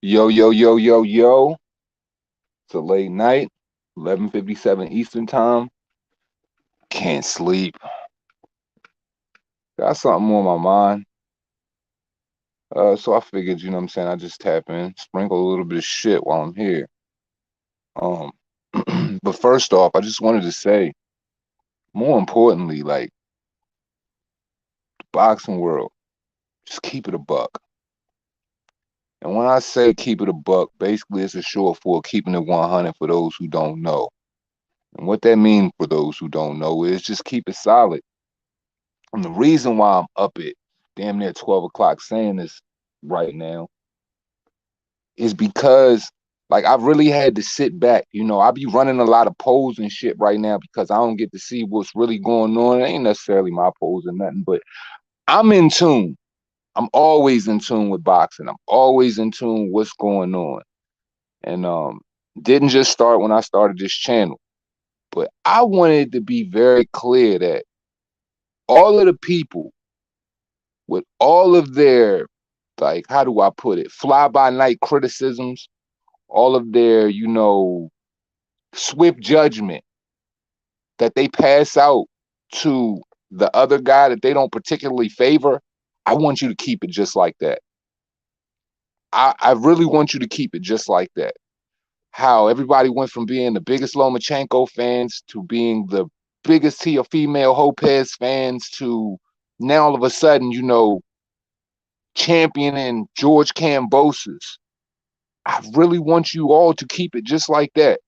Yo, yo, yo, yo, yo. It's a late night, 11:57 Eastern time. Can't sleep. Got something on my mind. So I figured, you know what I'm saying, I just tap in, sprinkle a little bit of shit while I'm here. Um, but first off, I just wanted to say, more importantly, like the boxing world, just keep it a buck. And when I say keep it a buck, basically it's a short for keeping it 100 for those who don't know. And what that means for those who don't know is just keep it solid. And the reason why I'm up at damn near 12 o'clock saying this right now is because, like, I really had to sit back. I be running a lot of polls and shit right now because I don't get to see what's really going on. It ain't necessarily my polls or nothing, but I'm in tune. I'm always in tune with boxing. I'm always in tune with what's going on. And didn't just start when I started this channel, but I wanted to be very clear that all of the people with all of their, like, how do I put it, fly by night criticisms, all of their, swift judgment that they pass out to the other guy that they don't particularly favor. I want you to keep it just like that. I really want you to keep it just like that. How everybody went from being the biggest Lomachenko fans to being the biggest Teofimo Lopez fans to now all of a sudden, championing George Kambosos. I really want you all to keep it just like that,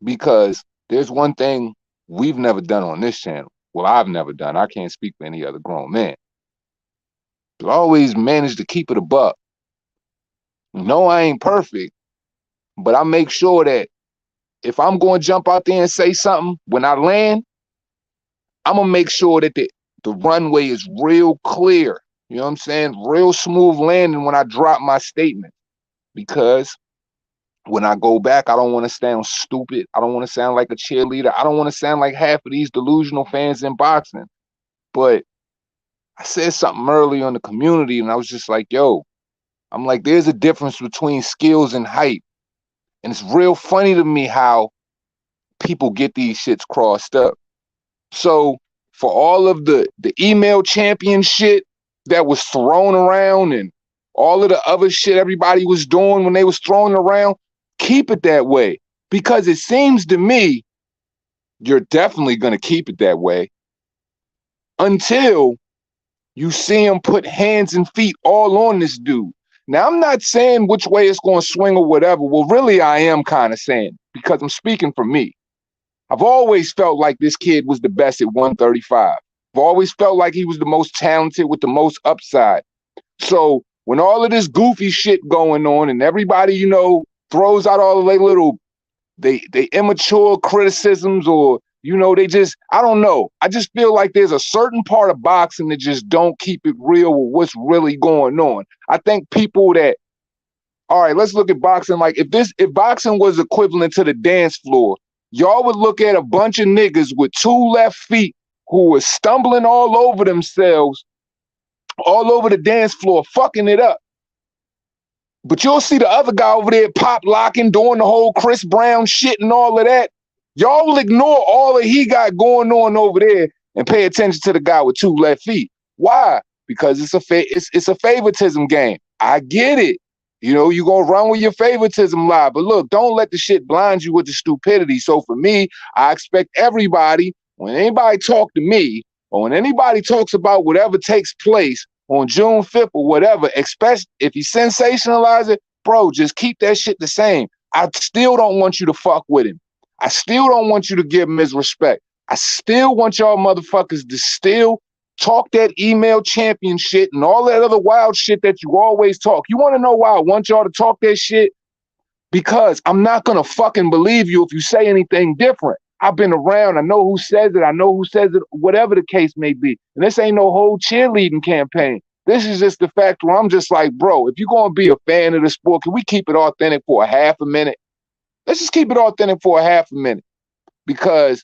because there's one thing we've never done on this channel. Well, I've never done. I can't speak for any other grown man. But I always managed to keep it a buck. No, I ain't perfect, but I make sure that if I'm going to jump out there and say something, when I land, I'm going to make sure that the runway is real clear. You know what I'm saying? Real smooth landing when I drop my statement. Because when I go back, I don't want to sound stupid. I don't want to sound like a cheerleader. I don't want to sound like half of these delusional fans in boxing. But I said something early on the community, and I was just like, yo, I'm like, there's a difference between skills and hype. And it's real funny to me how people get these shits crossed up. So for all of the email champion shit that was thrown around and all of the other shit everybody was doing when they was throwing around, keep it that way. Because it seems to me you're definitely going to keep it that way until you see him put hands and feet all on this dude. Now, I'm not saying which way it's going to swing or whatever. Well, really, I am kind of saying, because I'm speaking for me. I've always felt like this kid was the best at 135. I've always felt like he was the most talented with the most upside. So when all of this goofy shit going on and everybody, throws out all of their little, they immature criticisms, or, they just, I don't know. I just feel like there's a certain part of boxing that just don't keep it real with what's really going on. I think people that, all right, let's look at boxing. Like if boxing was equivalent to the dance floor, y'all would look at a bunch of niggas with two left feet who were stumbling all over themselves, all over the dance floor, fucking it up. But you'll see the other guy over there pop locking, doing the whole Chris Brown shit and all of that. Y'all will ignore all that he got going on over there and pay attention to the guy with two left feet. Why? Because it's a favoritism game. I get it. You're going to run with your favoritism lie. But look, don't let the shit blind you with the stupidity. So for me, I expect everybody, when anybody talk to me, or when anybody talks about whatever takes place on June 5th or whatever, especially if you sensationalize it, bro, just keep that shit the same. I still don't want you to fuck with him. I still don't want you to give him his respect. I still want y'all motherfuckers to still talk that email champion shit and all that other wild shit that you always talk. You want to know why I want y'all to talk that shit? Because I'm not going to fucking believe you if you say anything different. I've been around. I know who says it. I know who says it, whatever the case may be. And this ain't no whole cheerleading campaign. This is just the fact where I'm just like, bro, if you're going to be a fan of the sport, can we keep it authentic for a half a minute? Let's just keep it authentic for a half a minute. Because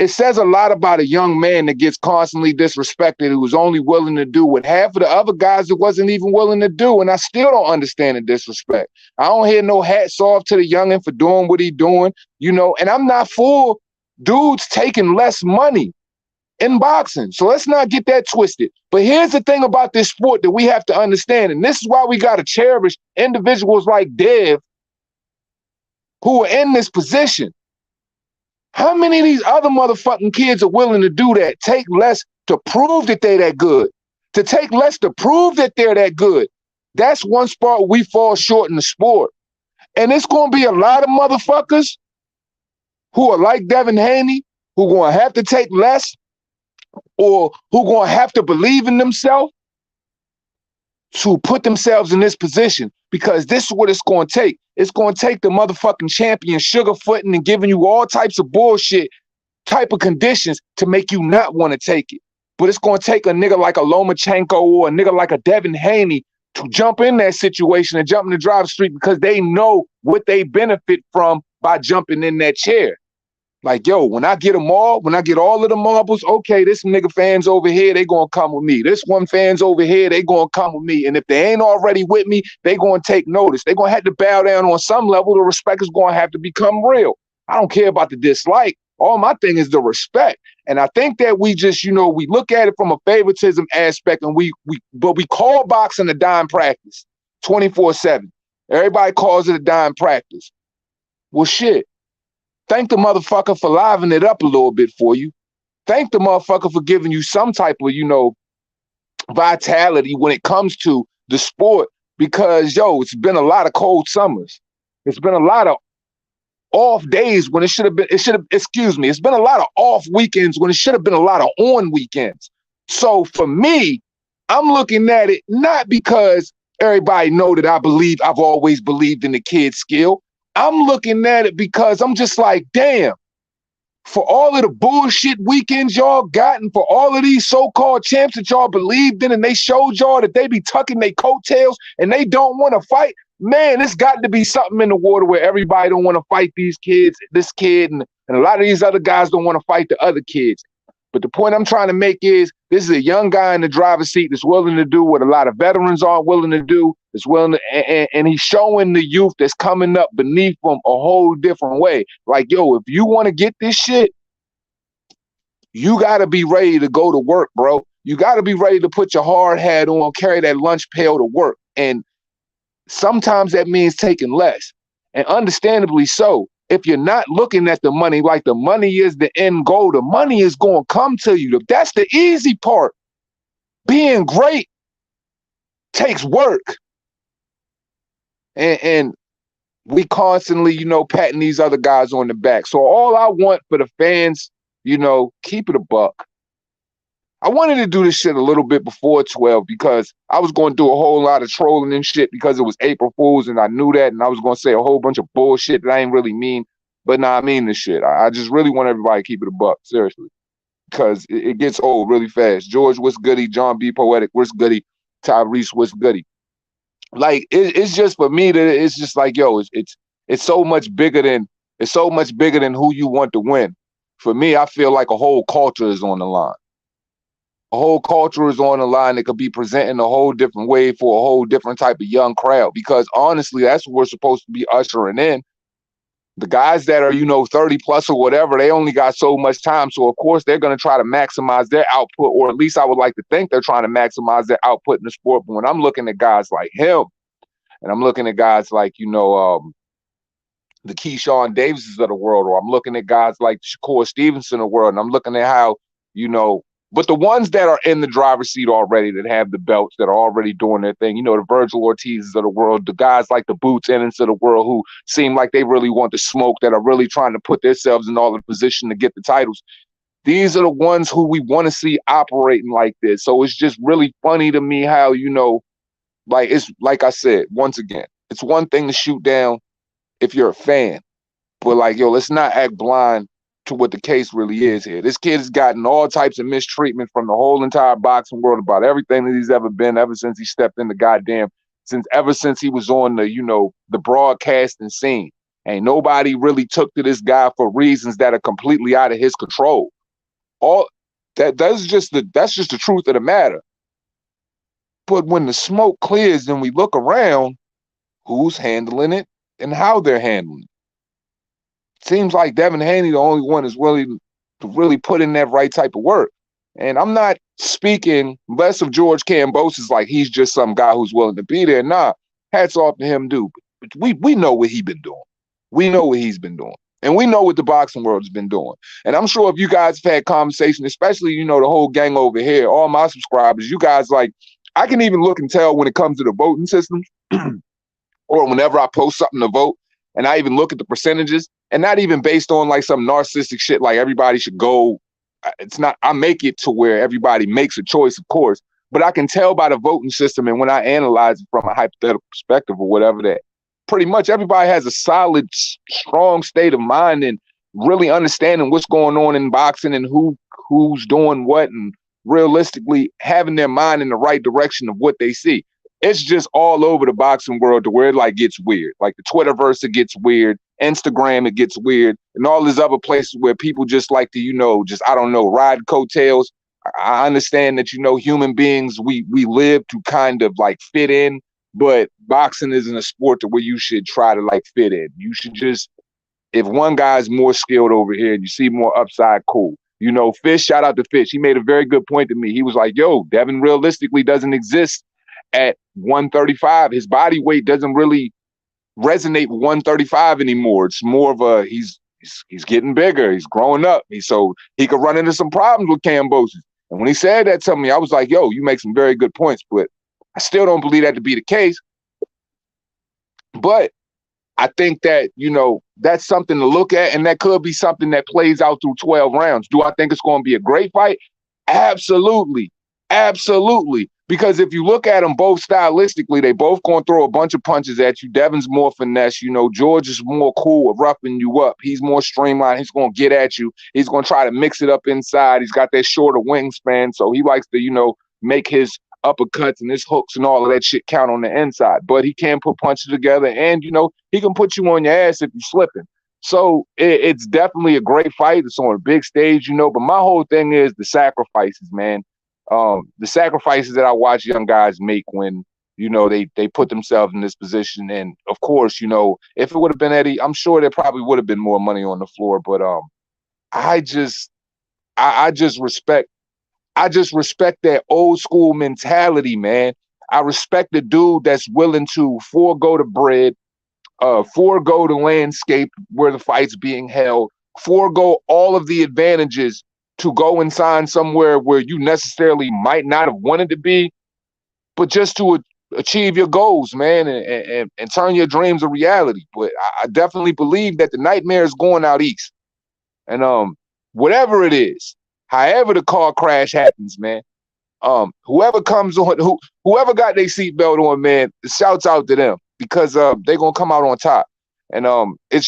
it says a lot about a young man that gets constantly disrespected, who was only willing to do what half of the other guys that wasn't even willing to do. And I still don't understand the disrespect. I don't hear no hats off to the youngin' for doing what he doing, you know, and I'm not for dudes taking less money in boxing. So let's not get that twisted. But here's the thing about this sport that we have to understand, and this is why we got to cherish individuals like Dev who are in this position. How many of these other motherfucking kids are willing to do that? Take less to prove that they're that good. To take less to prove that they're that good. That's one spot we fall short in the sport. And it's going to be a lot of motherfuckers who are like Devin Haney, who are going to have to take less, or who are going to have to believe in themselves to put themselves in this position, because this is what it's going to take. It's going to take the motherfucking champion sugarfooting and giving you all types of bullshit type of conditions to make you not want to take it. But it's going to take a nigga like a Lomachenko or a nigga like a Devin Haney to jump in that situation and jump in the driver's street, because they know what they benefit from by jumping in that chair. Like, yo, when I get them all, when I get all of the marbles, okay, this nigga fans over here, they gonna come with me. This one fans over here, they gonna come with me. And if they ain't already with me, they gonna take notice. They gonna have to bow down on some level. The respect is gonna have to become real. I don't care about the dislike. All my thing is the respect. And I think that we just, you know, we look at it from a favoritism aspect, and we call boxing a dime practice 24/7. Everybody calls it a dime practice. Well, shit. Thank the motherfucker for livening it up a little bit for you. Thank the motherfucker for giving you some type of, you know, vitality when it comes to the sport, because, yo, it's been a lot of cold summers. It's been a lot of off days when it's been a lot of off weekends when it should have been a lot of on weekends. So for me, I'm looking at it not because everybody know that I've always believed in the kid's skill. I'm looking at it because I'm just like, damn, for all of the bullshit weekends y'all got, and for all of these so-called champs that y'all believed in, and they showed y'all that they be tucking their coattails and they don't want to fight, man, it's got to be something in the water where everybody don't want to fight these kids, this kid, and a lot of these other guys don't want to fight the other kids. But the point I'm trying to make is, this is a young guy in the driver's seat that's willing to do what a lot of veterans aren't willing to do. Is willing to, and he's showing the youth that's coming up beneath him a whole different way. Like, yo, if you want to get this shit, you got to be ready to go to work, bro. You got to be ready to put your hard hat on, carry that lunch pail to work. And sometimes that means taking less. And understandably so. If you're not looking at the money like the money is the end goal, the money is going to come to you. That's the easy part. Being great takes work. And we constantly, you know, patting these other guys on the back. So all I want for the fans, you know, keep it a buck. I wanted to do this shit a little bit before 12 because I was going to do a whole lot of trolling and shit because it was April Fool's, and I knew that, and I was going to say a whole bunch of bullshit that I ain't really mean. But nah, I mean this shit. I just really want everybody to keep it a buck, seriously, because it gets old really fast. George, what's goody? John B. Poetic, what's goody? Tyrese, what's goody? Like, it's just, for me, that it's just like, yo, it's so much bigger than who you want to win. For me, I feel like a whole culture is on the line. A whole culture is on the line that could be presenting a whole different way for a whole different type of young crowd. Because honestly, that's what we're supposed to be ushering in. The guys that are, you know, 30 plus or whatever, they only got so much time. So of course they're going to try to maximize their output, or at least I would like to think they're trying to maximize their output in the sport. But when I'm looking at guys like him, and I'm looking at guys like, you know, the Keyshawn Davises of the world, or I'm looking at guys like Shakur Stevenson of the world, and I'm looking at how, you know, but the ones that are in the driver's seat already, that have the belts, that are already doing their thing, you know, the Virgil Ortizes of the world, the guys like the Boots Ennings of the world who seem like they really want to smoke, that are really trying to put themselves in all the position to get the titles. These are the ones who we want to see operating like this. So it's just really funny to me how, you know, like, it's like I said, once again, it's one thing to shoot down if you're a fan, but like, yo, let's not act blind to what the case really is here. This kid has gotten all types of mistreatment from the whole entire boxing world about everything that he's ever been, ever since he stepped in the ever since he was on the, you know, the broadcasting scene. Ain't nobody really took to this guy for reasons that are completely out of his control. All that's just the truth of the matter. But when the smoke clears and we look around, who's handling it and how they're handling it? Seems like Devin Haney, the only one, is willing to really put in that right type of work. And I'm not speaking less of George Kambosos like he's just some guy who's willing to be there. Nah, hats off to him, dude. But we know what he's been doing. We know what he's been doing. And we know what the boxing world has been doing. And I'm sure if you guys have had conversation, especially, the whole gang over here, all my subscribers, you guys, like, I can even look and tell when it comes to the voting systems or whenever I post something to vote, and I even look at the percentages, and not even based on like some narcissistic shit like everybody should go. It's not, I make it to where everybody makes a choice, of course, but I can tell by the voting system and when I analyze it from a hypothetical perspective or whatever, that pretty much everybody has a solid, strong state of mind and really understanding what's going on in boxing and who's doing what, and realistically having their mind in the right direction of what they see. It's just all over the boxing world to where it like gets weird. Like the Twitterverse, it gets weird. Instagram, it gets weird. And all these other places where people just like to, just, I don't know, ride coattails. I understand that, human beings, we live to kind of like fit in, but boxing isn't a sport to where you should try to like fit in. You should just, if one guy's more skilled over here and you see more upside, cool. Fish, shout out to Fish. He made a very good point to me. He was like, yo, Devin realistically doesn't exist at 135. His body weight doesn't really resonate with 135 anymore. It's more of a, he's getting bigger. He's growing up. So he could run into some problems with Kambosos. And when he said that to me, I was like, yo, you make some very good points, but I still don't believe that to be the case. But I think that, that's something to look at, and that could be something that plays out through 12 rounds. Do I think it's going to be a great fight? Absolutely. Absolutely. Because if you look at them both stylistically, they both going to throw a bunch of punches at you. Devin's more finesse. George is more cool with roughing you up. He's more streamlined. He's going to get at you. He's going to try to mix it up inside. He's got that shorter wingspan, so he likes to, make his uppercuts and his hooks and all of that shit count on the inside. But he can put punches together, and, he can put you on your ass if you're slipping. So it's definitely a great fight. It's on a big stage, but my whole thing is the sacrifices, man. The sacrifices that I watch young guys make when, they put themselves in this position. And of course, if it would have been Eddie, I'm sure there probably would have been more money on the floor. But I just respect that old school mentality, man. I respect the dude that's willing to forego the bread, forego the landscape where the fight's being held, forego all of the advantages to go and sign somewhere where you necessarily might not have wanted to be, but just to achieve your goals, man, and turn your dreams a reality. But I definitely believe that the nightmare is going out east. And whatever it is, however the car crash happens, man, whoever comes on, whoever got their seatbelt on, man, shouts out to them, because they're going to come out on top. And it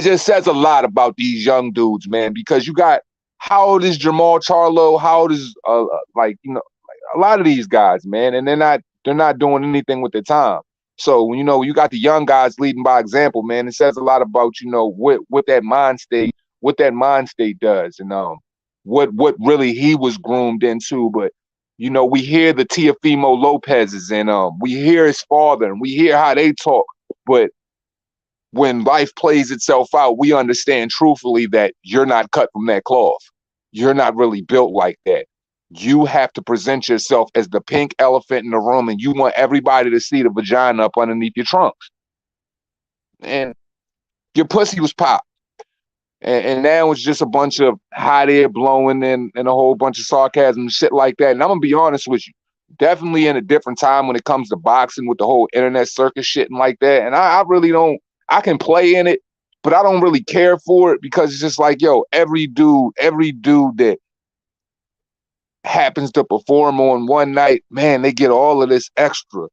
just says a lot about these young dudes, man, because you got, how old is Jamal Charlo? How old is a lot of these guys, man, and they're not doing anything with their time. So, you got the young guys leading by example, man. It says a lot about, what that mind state does, and what really he was groomed into. But, we hear the Teofimo Lopez's, and we hear his father, and we hear how they talk. But when life plays itself out, we understand truthfully that you're not cut from that cloth. You're not really built like that. You have to present yourself as the pink elephant in the room, and you want everybody to see the vagina up underneath your trunks. And your pussy was popped. And now it's just a bunch of hot air blowing and a whole bunch of sarcasm and shit like that. And I'm going to be honest with you, definitely in a different time when it comes to boxing with the whole internet circus shit and like that. And I really don't, I can play in it, but I don't really care for it, because it's just like, yo, every dude that happens to perform on one night, man, they get all of this extra.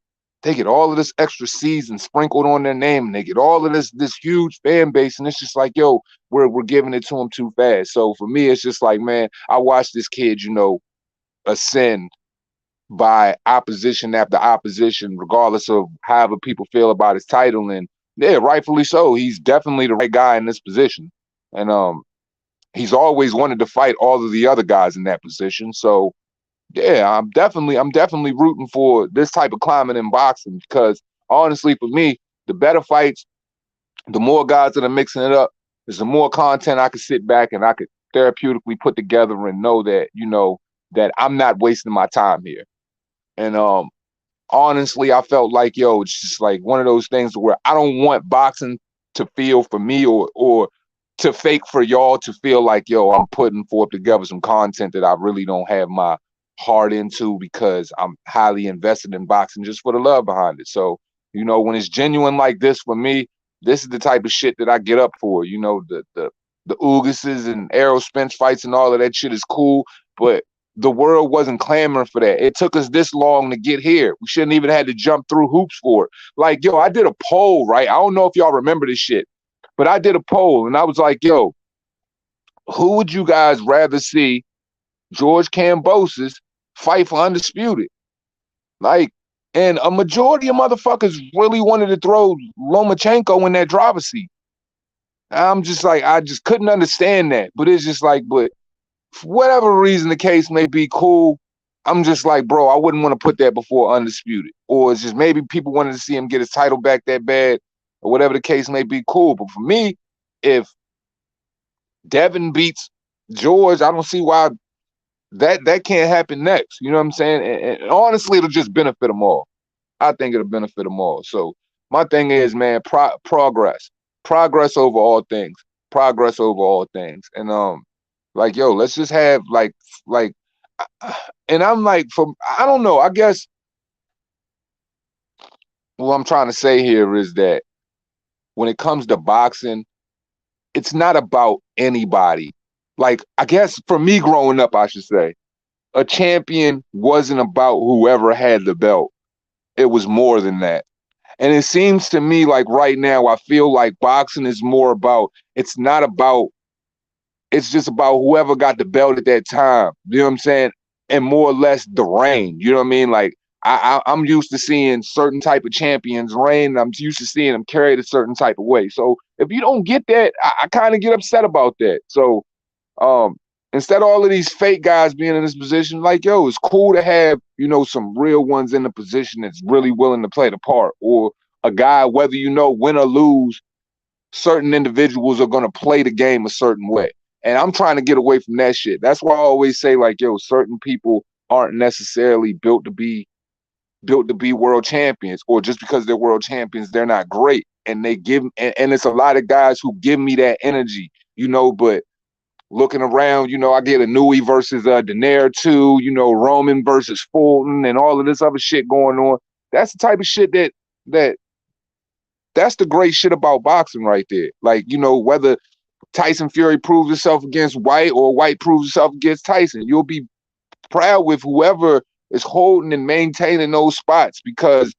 They get all of this extra season sprinkled on their name, and they get all of this huge fan base, and it's just like, yo, we're giving it to them too fast. So for me, it's just like, man, I watched this kid, ascend by opposition after opposition, regardless of however people feel about his title. And Yeah, rightfully so. He's definitely the right guy in this position. And he's always wanted to fight all of the other guys in that position. So yeah, I'm definitely rooting for this type of climate in boxing because honestly, for me, the better fights, the more guys that are mixing it up, there's the more content I could sit back and I could therapeutically put together and know that, that I'm not wasting my time here. And honestly, I felt like, yo, it's just like one of those things where I don't want boxing to feel for me or to fake for y'all to feel like, yo, I'm putting forth together some content that I really don't have my heart into because I'm highly invested in boxing just for the love behind it. So, when it's genuine like this for me, this is the type of shit that I get up for. The Ugases and Errol Spence fights and all of that shit is cool, but the world wasn't clamoring for that. It took us this long to get here. We shouldn't even had to jump through hoops for it. Like, yo, I did a poll, right? I don't know if y'all remember this shit, but I did a poll and I was like, yo, who would you guys rather see George Kambosos fight for undisputed? Like, and a majority of motherfuckers really wanted to throw Lomachenko in that driver's seat. I'm just like, I just couldn't understand that. But it's just like, but for whatever reason the case may be, cool. I'm just like, bro, I wouldn't want to put that before undisputed. Or it's just maybe people wanted to see him get his title back that bad, or whatever the case may be, cool. But for me, if Devin beats George, I don't see why that can't happen next. You know what I'm saying? And honestly, it'll just benefit them all. I think it'll benefit them all. So my thing is, man, progress over all things, progress over all things. And like, yo, let's just have like, and I'm like, I don't know. I guess what I'm trying to say here is that when it comes to boxing, it's not about anybody. Like, I guess for me growing up, I should say, a champion wasn't about whoever had the belt. It was more than that. And it seems to me like right now, I feel like boxing is more about, it's not about, it's just about whoever got the belt at that time. You know what I'm saying? And more or less the reign. You know what I mean? Like, I'm used to seeing certain type of champions reign. I'm used to seeing them carried a certain type of way. So if you don't get that, I kind of get upset about that. So um, instead of all of these fake guys being in this position, like, yo, it's cool to have, some real ones in the position that's really willing to play the part, or a guy, whether win or lose, certain individuals are going to play the game a certain way. And I'm trying to get away from that shit. That's why I always say, like, yo, certain people aren't necessarily built to be world champions, or just because they're world champions, they're not great. And they give, and it's a lot of guys who give me that energy, but looking around, I get a Nui versus Daenerys too, Roman versus Fulton and all of this other shit going on. That's the type of shit that that's the great shit about boxing right there. Like, whether Tyson Fury proves himself against White or White proves himself against Tyson, you'll be proud with whoever is holding and maintaining those spots, because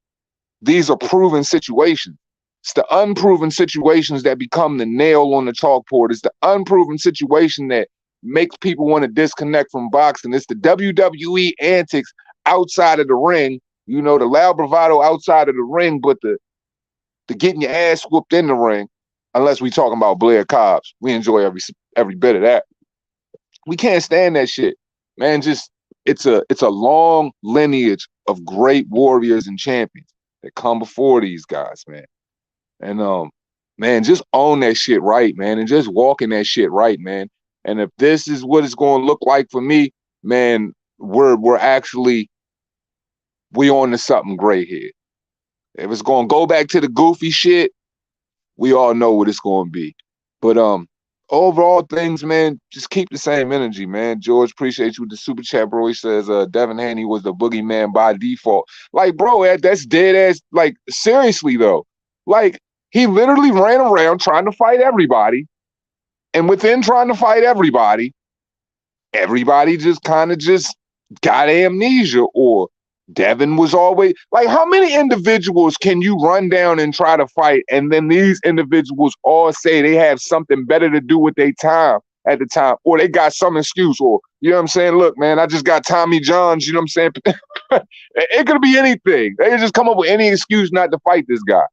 these are proven situations. It's the unproven situations that become the nail on the chalkboard. It's the unproven situation that makes people want to disconnect from boxing. It's the WWE antics outside of the ring, the loud bravado outside of the ring, but the getting your ass whooped in the ring, unless we talking about Blair Cobbs. We enjoy every bit of that. We can't stand that shit, man. Just it's a long lineage of great warriors and champions that come before these guys, man. And man, just own that shit right, man, and just walk in that shit right, man. And if this is what it's going to look like for me, man, we're actually we on to something great here. If it's going to go back to the goofy shit, we all know what it's going to be. But overall things, man, just keep the same energy, man. George, appreciate you with the super chat, bro. He says Devin Haney was the boogeyman by default. Like, bro, that's dead ass. Like, seriously though, like, he literally ran around trying to fight everybody, and within trying to fight everybody just kind of just got amnesia. Or Devin was always like, how many individuals can you run down and try to fight, and then these individuals all say they have something better to do with their time at the time, or they got some excuse, or, you know what I'm saying? Look, man, I just got Tommy Johns, you know what I'm saying? It could be anything. They just come up with any excuse not to fight this guy,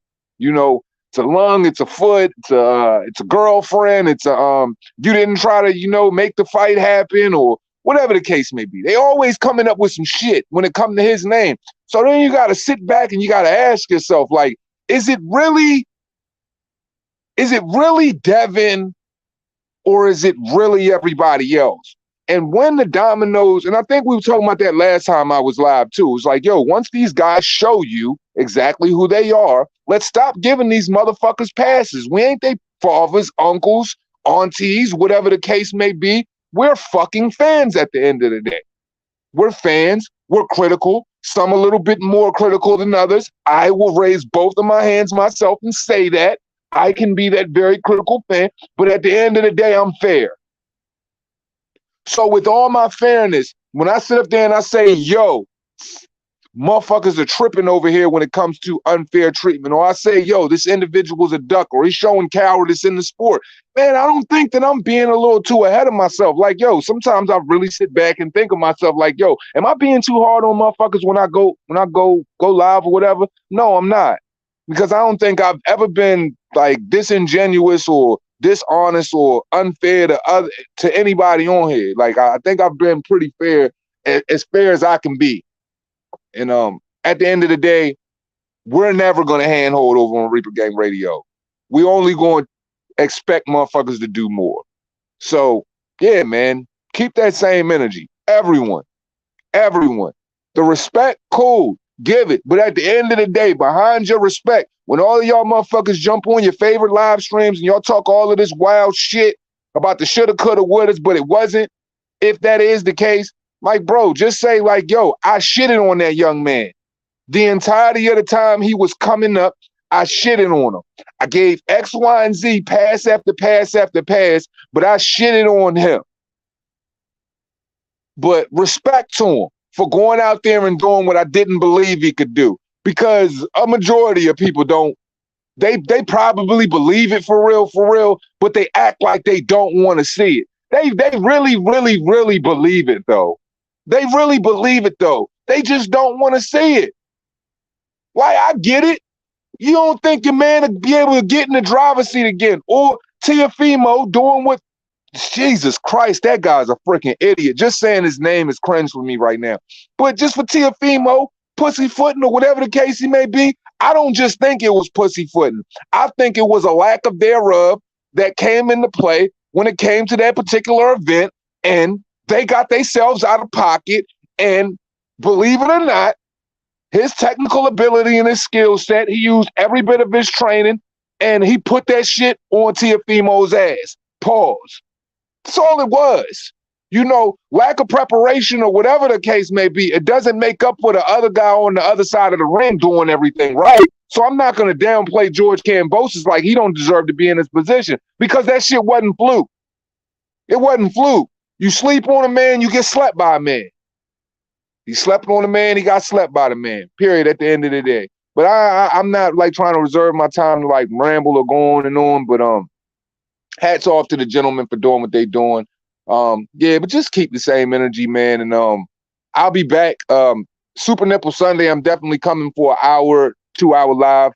it's a lung, it's a foot, it's a girlfriend, it's a you didn't try to, make the fight happen or whatever the case may be. They always coming up with some shit when it comes to his name. So then you got to sit back and you got to ask yourself, like, is it really Devin or is it really everybody else? And when the dominoes, and I think we were talking about that last time I was live too. It's like, yo, once these guys show you exactly who they are, let's stop giving these motherfuckers passes. We ain't they fathers, uncles, aunties, whatever the case may be. We're fucking fans at the end of the day. We're fans. We're critical. Some a little bit more critical than others. I will raise both of my hands myself and say that. I can be that very critical fan, but at the end of the day, I'm fair. So with all my fairness, when I sit up there and I say, yo, motherfuckers are tripping over here when it comes to unfair treatment, or I say, yo, this individual's a duck, or he's showing cowardice in the sport, man, I don't think that I'm being a little too ahead of myself. Like, yo, sometimes I really sit back and think of myself like, yo, am I being too hard on motherfuckers when I go live or whatever? No, I'm not. Because I don't think I've ever been like disingenuous or dishonest or unfair to anybody on here. Like, I think I've been pretty fair, as fair as I can be. And at the end of the day, we're never gonna handhold over on Reaper Gang Radio. We only going to expect motherfuckers to do more. So yeah, man, keep that same energy. Everyone. The respect, cool, give it. But at the end of the day, behind your respect, when all of y'all motherfuckers jump on your favorite live streams and y'all talk all of this wild shit about the shoulda, coulda, wouldas, but it wasn't, if that is the case, like, bro, just say, like, yo, I shitted on that young man. The entirety of the time he was coming up, I shitted on him. I gave X, Y, and Z pass after pass after pass, but I shitted on him. But respect to him for going out there and doing what I didn't believe he could do. Because a majority of people don't, they probably believe it for real, but they act like they don't want to see it. They really believe it, though. They really believe it, though. They just don't want to see it. Like, I get it. You don't think your man will be able to get in the driver's seat again. Or Tiafimo doing what, Jesus Christ, that guy's a freaking idiot. Just saying his name is cringe for me right now. But just for Tiafimo, pussyfooting or whatever the case he may be, I don't just think it was pussyfooting. I think it was a lack of thereof that came into play when it came to that particular event, and they got themselves out of pocket. And believe it or not, his technical ability and his skill set, he used every bit of his training, and he put that shit on Tiafimo's ass. Pause. That's all it was. You know, lack of preparation or whatever the case may be, it doesn't make up for the other guy on the other side of the ring doing everything right. So I'm not going to downplay George Kambosos like he don't deserve to be in this position, because that shit wasn't fluke. It wasn't fluke. You sleep on a man, you get slept by a man. He slept on a man, he got slept by the man, period, at the end of the day. But I'm not like trying to reserve my time to like ramble or go on and on, but hats off to the gentlemen for doing what they doing. Yeah, but just keep the same energy, man. And I'll be back. Super Nipple Sunday, I'm definitely coming for an hour, 2-hour live.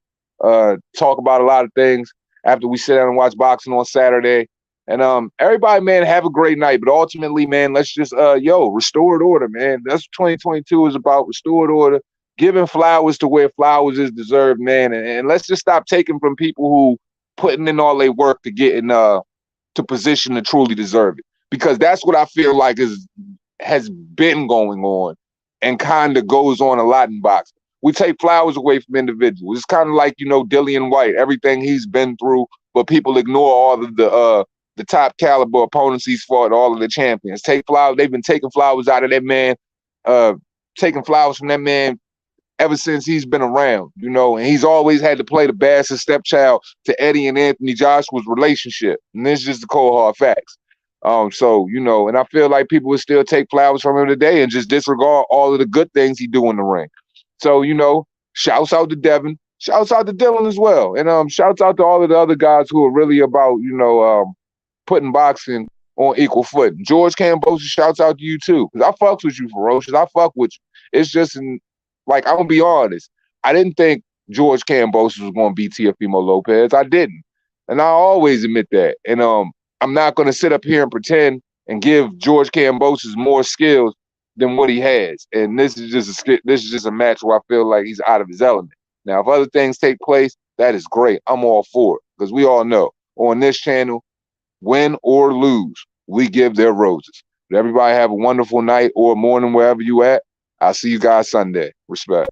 Talk about a lot of things after we sit down and watch boxing on Saturday. And everybody, man, have a great night. But ultimately, man, let's just restored order, man. That's what 2022 is about, restored order, giving flowers to where flowers is deserved, man. And let's just stop taking from people who putting in all their work to get in to position to truly deserve it. Because that's what I feel like has been going on and kind of goes on a lot in boxing. We take flowers away from individuals. It's kind of like, Dillian White, everything he's been through, but people ignore all of the top caliber opponents he's fought, all of the champions. Take flowers. They've been taking flowers out of that man, taking flowers from that man ever since he's been around, and he's always had to play the bastard stepchild to Eddie and Anthony Joshua's relationship. And this is just the cold hard facts. So, and I feel like people would still take flowers from him today and just disregard all of the good things he do in the ring. So, shouts out to Devin, shouts out to Dylan as well. And shouts out to all of the other guys who are really about, putting boxing on equal foot. George Kambosos, shouts out to you too. Because I fucks with you, Ferocious. I fuck with you. It's just, I'm going to be honest. I didn't think George Kambosos was going to beat Teofimo Lopez. I didn't. And I always admit that. And I'm not going to sit up here and pretend and give George Kambosos more skills than what he has. And this is just a match where I feel like he's out of his element. Now, if other things take place, that is great. I'm all for it because we all know on this channel, win or lose, we give their roses. But everybody have a wonderful night or morning wherever you at. I'll see you guys Sunday. Respect.